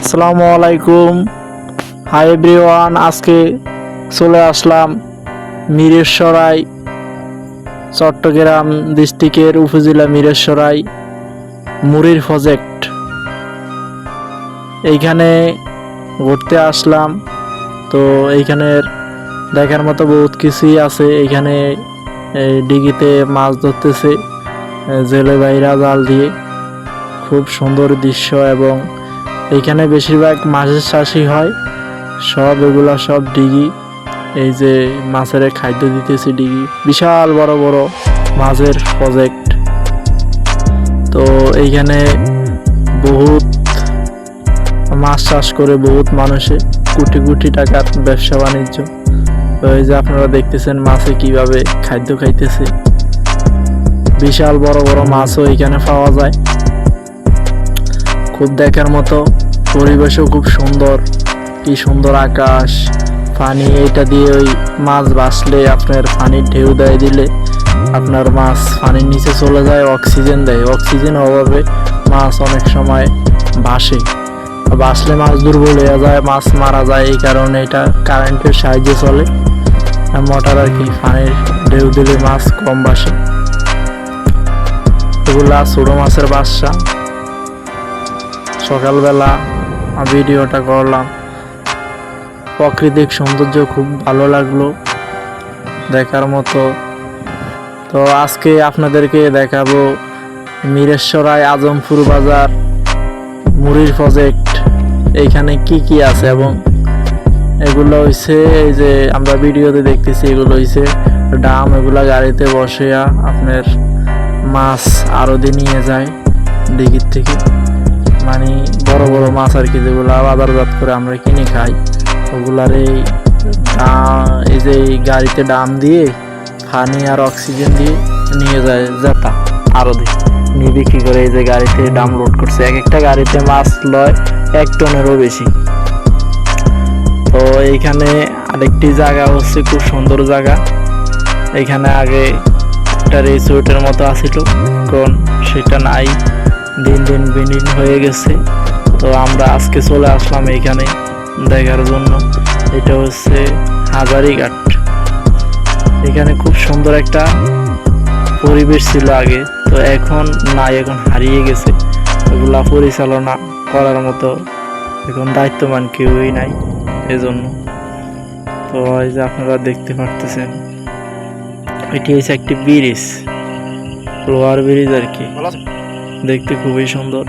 আসসালামু আলাইকুম। Hi everyone, আজকে চলে আসলাম মিরসরাই, চট্টগ্রাম ডিস্ট্রিক্টের উপজেলা মিরসরাই মুড়ির প্রজেক্ট। এইখানে ঘুরতে আসলাম। তো এইখানের দেখার মতো বহুত কিছুই আছে। এইখানে ডিগিতে মাছ ধরতেছে জেলে ভাইরা জাল দিয়ে, খুব সুন্দর দৃশ্য। এবং এইখানে বেশিরভাগ মাছের চাষই হয়। এগুলা সব ডিগি। এই যে মাছের খাদ্য দিতেছে ডিগি, বিশাল বড় বড় মাছের প্রজেক্ট। তো এইখানে বহুত মাছ চাষ করে বহুত মানুষে কোটি কোটি টাকার ব্যবসা বাণিজ্য। এই যে আপনারা দেখতেছেন মাছে কিভাবে খাদ্য খাইতেছে। বিশাল বড় বড় মাছও এখানে পাওয়া যায়। খুব দেখার মতো, পরিবেশও খুব সুন্দর। কি সুন্দর আকাশ, পানি। এটা দিয়ে ওই মাছ ভাসলে আপনার পানির ঢেউ দেয় দিলে আপনার মাছ পানির নিচে চলে যায়, অক্সিজেন দেয়। অক্সিজেন অভাবে মাছ অনেক সময় ভাসলে মাছ দুর্বল হয়ে যায়, মাছ মারা যায়। এই কারণে এটা কারেন্টের সাহায্যে চলে, মোটর আর কি। পানির ঢেউ দিলে মাছ কম ভাসে। এগুলা ছোট মাছের বাচ্চা। সকালবেলা ভিডিওটা করলাম, প্রাকৃতিক সৌন্দর্য খুব ভালো লাগলো, দেখার মতো। তো আজকে আপনাদেরকে দেখাবো মিরসরাই আজমপুর বাজার মুড়ির প্রজেক্ট। এইখানে কি কি আছে এবং এগুলো হইছে, এই যে আমরা ভিডিওতে দেখতেছি, এগুলো হইছে ডাম। এগুলা গাড়িতে বসে আপনার মাছ আড়তে নিয়ে যায় দিঘির থেকে। মানে বড় বড় মাছ আর কি, যেগুলো বাজারজাত করে আমরা কিনে খাই। ওগুলার এই যে গাড়িতে ডাম দিয়ে পানি আর অক্সিজেন দিয়ে নিয়ে যায় যেটা আড়তে নিয়ে বিক্রি করে। এই যে গাড়িতে ডাম লোড করছে, এক একটা গাড়িতে মাছ লয় 1 টনেরও বেশি। তো এইখানে আরেকটি জায়গা হচ্ছে, খুব সুন্দর জায়গা। এইখানে আগে একটা রিসোর্টের মতো আছিল, কারণ সেটা নাই, দিন দিন বিলীন হয়ে গেছে। তো আমরা আজকে চলে আসলাম এইখানে দেখার জন্য। এটা হচ্ছে হাজারীঘাট। এখানে খুব সুন্দর একটা পরিবেশ ছিল আগে, তো এখন নাই, এখন হারিয়ে গেছে। ওগুলা পরিচালনা করার মতো এখন দায়িত্ববান কেউই নাই এজন্য। তো এই যে আপনারা দেখতে পারতেছেন, এটি হচ্ছে একটি ব্রিজ, লোহার ব্রিজ আর কি, দেখতে খুবই সুন্দর।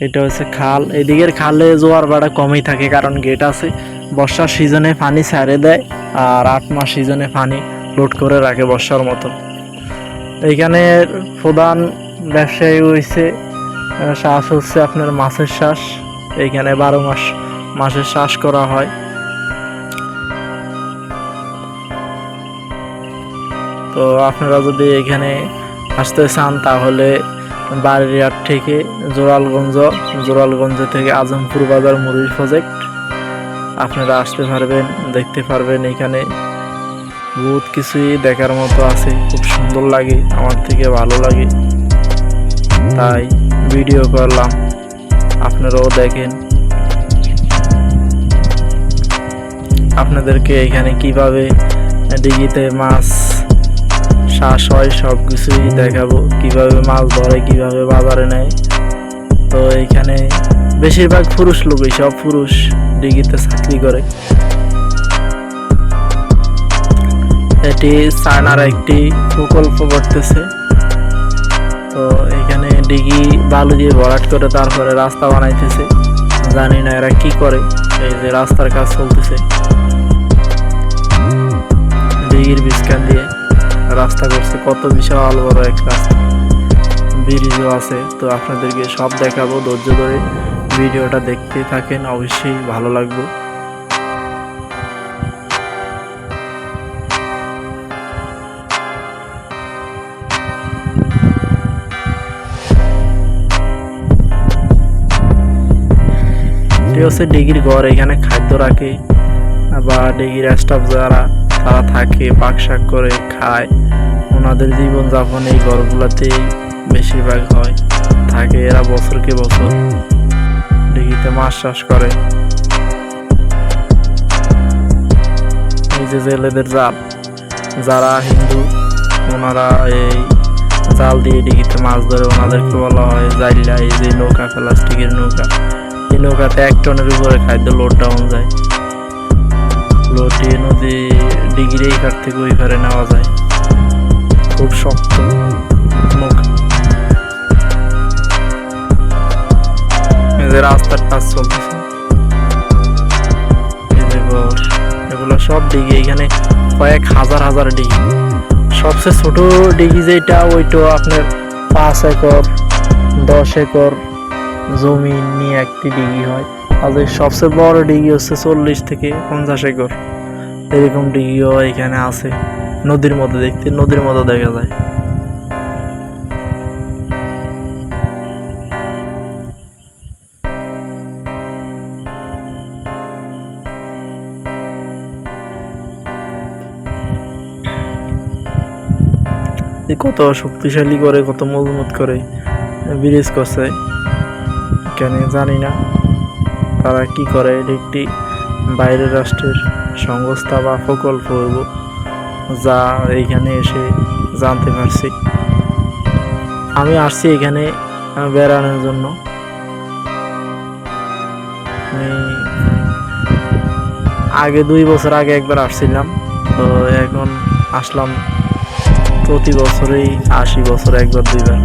এটা হচ্ছে খাল। এদিকের খালে জোয়ার ভাটা কমই থাকে, কারণ গেট আছে। বর্ষার সিজনে পানি ছেড়ে দেয়, আর 8 মাস সিজনে পানি লোড করে রাখে বর্ষার মতো। এইখানে প্রধান ব্যবসায়ী হয়েছে চাষ হচ্ছে আপনার মাছের চাষ। এইখানে 12 মাস মাছের চাষ করা হয়। তো আপনারা যদি এখানে আসতে চান তাহলে বাড়িরহাট থেকে জোরালগঞ্জ থেকে আজমপুর বাজার মুড়ির প্রজেক্ট আপনারা আসতে পারবেন, দেখতে পারবেন। এখানে বহুত কিছুই দেখার মতো আছে, খুব সুন্দর লাগে, আমার থেকে ভালো লাগে, তাই ভিডিও করলাম, আপনারাও দেখেন। আপনাদেরকে এখানে কিভাবে ডিগিতে মাছ চাষ হয় সব কিছুই দেখাবো, কিভাবে মাছ ধরে, কিভাবে বাজারে নেয়। তো এইখানে বেশিরভাগ পুরুষ লোকই, সব পুরুষ ডিগিতে চাকরি করে। এটি চায়নার একটি প্রকল্প করতেছে। তো এখানে ডিগি বালু দিয়ে ভরাট করে তারপরে রাস্তা বানাইতেছে। জানি না এরা কি করে। এই যে রাস্তার কাজ চলতেছে, ডিগির বিস্কান দিয়ে রাস্তা করছে, কত বিশাল বড় এক রাস্তা, ব্রিজও আছে। তো আপনাদেরকে সব দেখাবো, ধৈর্য ধরে ভিডিওটা দেখতে থাকেন, অবশ্যই ভালো লাগবে। এটি হচ্ছে ডিগির ঘর। এখানে খাদ্য রাখে বা ডিগির স্টাফ যারা তারা থাকে, পাক শাক করে খায়। ওনাদের জীবনযাপন এই ঘরগুলোতেই বেশিরভাগ হয়, থাকে এরা বছরকে বছর। দিঘিতে মাছ চাষ করে। এই যে জেলেদের জাল, যারা হিন্দু ওনারা এই জাল দিয়ে দিঘিতে মাছ ধরে, ওনাদেরকে বলা হয় জাইলা। এই যে নৌকা, প্লাস্টিকের নৌকা, এই নৌকাতে 1 টনের উপরে খাদ্য লোড ডাউন যায়। লোড দিয়ে নদী দিঘির এই ঘাট থেকে ওই ঘরে নেওয়া যায়। খুব শক্ত নৌকা। এই যে রাস্তার কাজ চলতেছে, এগুলো সব ডিগি। এখানে কয়েক হাজার হাজার ডিগি। সবচেয়ে ছোট ডিগি যেটা, ওইটা আপনার 5 একর 10 একর জমি নিয়ে একটি ডিগি হয়। আর সবচেয়ে বড় ডিগি হচ্ছে 40 থেকে 50 একর। এরকম ডিগিও এখানে আছে। নদীর মধ্যে দেখতে, নদীর মতো দেখা যায়। কত শক্তিশালী করে, কত মজবুত করে ব্রিজ করছে কেন জানি না। তারা কি করে, একটি বাইরের রাষ্ট্রের সংস্থা বা প্রকল্প হইব, যা এইখানে এসে জানতে পারছি। আমি আসছি এখানে বেড়ানোর জন্য। আমি আগে 2 বছর আগে একবার আসছিলাম, তো এখন আসলাম প্রতি বছরেই 80 বছর একবার 2বার।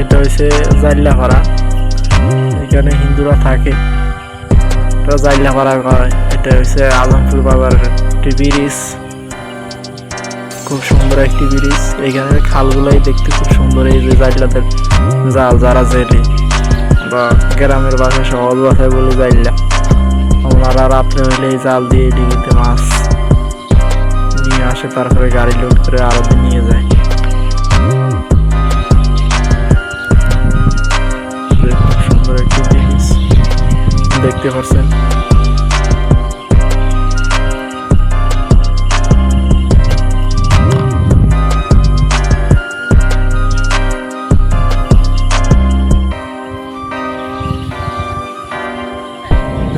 এটা হচ্ছে জাইল্লাপাড়া। এখানে হিন্দুরা থাকে, তো জাইল্লাপাড়া কয়। এটা হচ্ছে আজমপুর বাজারের একটি ব্রিজ, খুব সুন্দর একটি ব্রিজ। এখানে খালগুলাই দেখতে খুব সুন্দর। এই যে জাইল্লাদের জাল, যারা জেলে বা গ্রামের বাসায় সহজ বাসায় বলে জাইল্লা, ওনারা রাত্রে হইলে এই জাল দিয়ে ডিগিতে মাছ নিয়ে আসে, তারপরে গাড়ি লোড করে আরো নিয়ে যায়। দেখতে পাচ্ছেন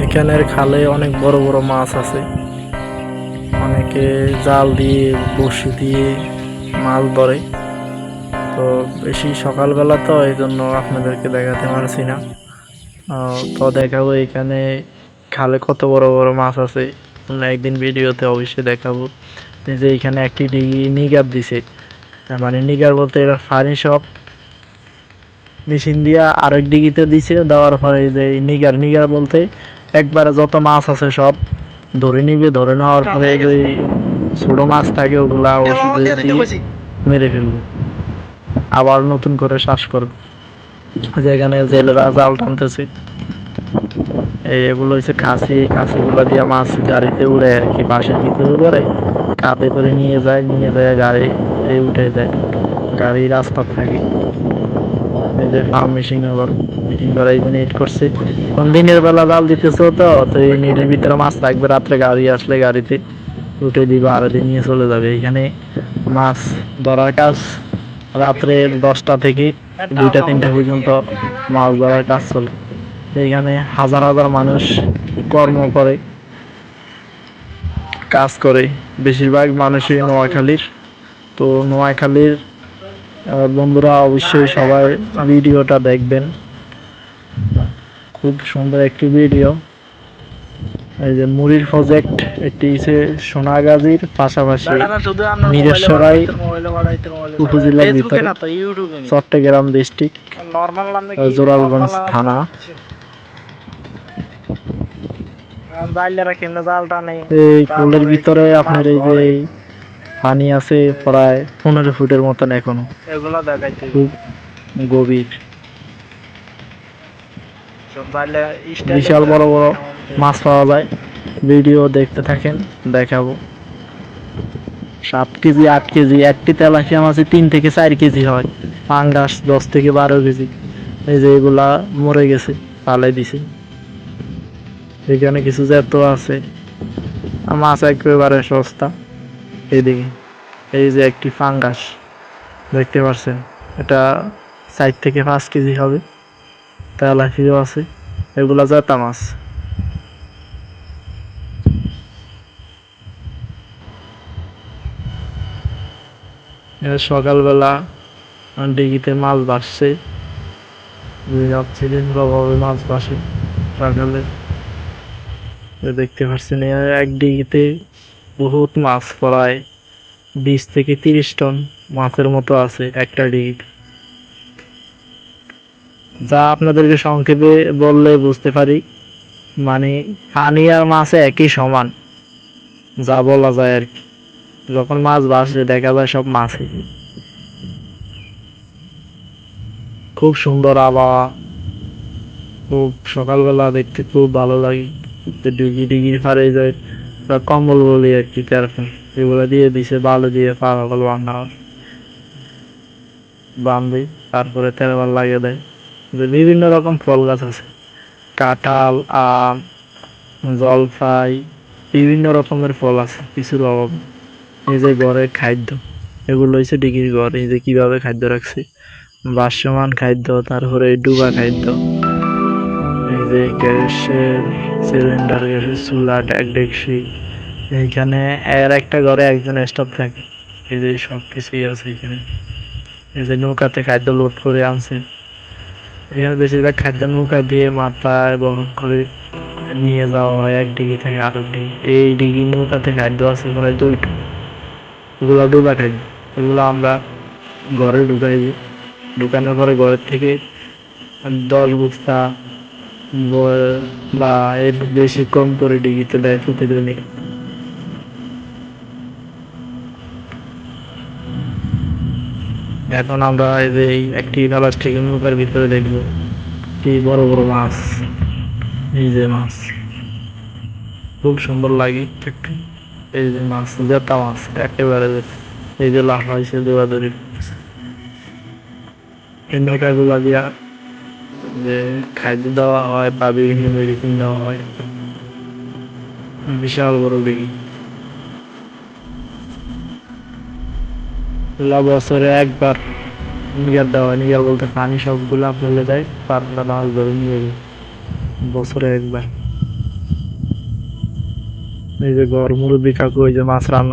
এখানের খালে অনেক বড় বড় মাছ আছে। অনেকে জাল দিয়ে, বড়শি দিয়ে মাছ ধরে। তো বেশি সকালবেলা, তো এই জন্য আপনাদেরকে দেখাতে পারছি না। তো দেখাবো এখানে খালে কত বড় বড় মাছ আছে, একদিন ভিডিওতে অবশ্যই দেখাবো। যে এখানে একটি ডিগি নিগার দিছে, মানে নিগার বলতে এটা পানি সব মেশিন দিয়া আরেক ডিগিতে দিছে। দেওয়ার পরে যে নিগার, নিগার বলতে একবারে যত মাছ আছে সব ধরে নিবে। ধরে নেওয়ার পরে ছোট মাছ থাকে ওগুলা মেরে ফেলবে, আবার নতুন করে শ্বাস করবে। যেখানে জেলেরা জাল টানতেছে, এগুলো হচ্ছে খাসি। খাসিগুলো দিয়ে মাছ গাড়িতে উড়ে আর কি, বাসের ভিতরে করে কাঁধে করে নিয়ে যায়, নিয়ে যায় গাড়ি উঠে যায়। গাড়ি রাস্তা থাকে। এই যে ফার্ম মেশিন, আবার মেশিন করা নেট করছে। কোন দিনের বেলা জাল দিতেছে, তো এই নেটের ভিতরে মাছ থাকবে। রাত্রে গাড়ি আসলে গাড়িতে উঠে দিবে, আর দিন নিয়ে চলে যাবে। এখানে মাছ ধরার কাজ রাত্রে 10টা থেকে 2টা 3টা পর্যন্ত মাছ ধরার কাজ চলে। এখানে হাজার হাজার মানুষ কর্ম করে, কাজ করে। বেশিরভাগ মানুষই নোয়াখালীর। তো নোয়াখালীর বন্ধুরা অবশ্যই সবাই ভিডিওটা দেখবেন। খুব সুন্দর একটি ভিডিও। এই যে মুড়ির প্রজেক্ট, এটি হচ্ছে সোনাগাজীর পাশাপাশি মিরেশ্বরাই উপজেলার ভিতরে চট্টগ্রাম ডিস্ট্রিক্ট জোরালগঞ্জ থানা। এই পোলের ভিতরে আপনার এই যে পানি আছে প্রায় 15 ফুটের মতন এখনো, খুব গভীর। বিশাল বড় বড় মাছ পাওয়া যায়। ভিডিও দেখতে থাকেন, দেখাবো। 7 কেজি 8 কেজি একটি তেলাপিয়া মাছে 3 থেকে 4 কেজি হয়। পাঙ্গাস 10 থেকে 12 কেজি। এই যে এগুলা মরে গেছে, পালাই দিছে। এখানে কিছু জ্যান্ত আছে। মাছ একেবারে সস্তা। এইদিকে এই যে একটি ফাঙ্গাস দেখতে পাচ্ছেন, এটা 4 থেকে 5 কেজি হবে। তেলাপিয়াও আছে, এগুলা জ্যান্ত মাছ। সকালবেলা ডিগিতে মাছ ভাসছে, মাছ ভাসে সকালে। দেখতে পাচ্ছেন এক ডিগিতে বহুত মাছ, প্রায় 20 থেকে 30 টন মাছের মতো আছে একটা ডিগিতে। যা আপনাদেরকে সংক্ষেপে বললে বুঝতে পারি, মানে পানি আর মাছে একই সমান, যা বলা যায় আর কি। যখন মাছ ভাসে দেখা যায় সব মাছই। খুব সুন্দর আবহাওয়া, খুব সকালবেলা দেখতে খুব ভালো লাগে। ডিগি ডিগির পাড়ে যায় কম্বল বলি আর কি, তেরফল এগুলো দিয়ে দিছে, বালু দিয়ে পাগল বান্ধা বান্ধে, তারপরে তেরপাল লাগিয়ে দেয়। বিভিন্ন রকম ফল গাছ আছে, কাঁঠাল, আম, জলপাই, বিভিন্ন রকমের ফল আছে কিছুর অভাব। এই যে ঘরের খাদ্য, এগুলো হচ্ছে ডিগির ঘর। এই যে কিভাবে খাদ্য রাখছে, বাসমান খাদ্য, তারপরে ডুবা খাদ্য। এই যে গ্যাসের সিলিন্ডার, গ্যাসের চুলা, ডেকচি। এইখানে এর একটা ঘরে একজন স্টাফ থাকে। এই যে সব কিছুই আছে এখানে। এই যে নৌকাতে খাদ্য লোড করে আনছে। এখানে বেশিরভাগ খাদ্য নৌকা দিয়ে মাথায় বহন করে নিয়ে যাওয়া হয় এক ডিগি থেকে আরেক ডিগি। এই ডিগি নৌকাতে খাদ্য আছে প্রায় 2টা। এগুলো ডুবা খাদ্য। এগুলো আমরা ঘরে ঢুকাই দিই। ঢুকানোর পরে ঘরের থেকে 10 বস্তা বা এর বেশি কম করে ডিগিতে দেয় প্রতিদিনই। এখন আমরা এই যে একটি নালার থেকে নৌকার ভিতরে দেখবো কি বড় বড় মাছ। এই যে মাছ খুব সুন্দর লাগে দেখতে। এই যে মাছ, জেতা মাছ একেবারে। এই যে লাফাইছে দৌড়াদৌড়ি, এই নৌকাগুলা দিয়া যে খাদ্য দেওয়া হয় বা বিভিন্ন মেডিসিন দেওয়া হয়। বিশাল বড় ডিগি। বছরে একবার নিগার দেওয়া হয়। নিগার বলতে পানি সবগুলা ফেলে দেয়, পাতলা মাছ ধরে নিয়ে যায় বছরে একবার। এই যে ঘর মুরব্বী কাকু ওই যে মাছ রান্না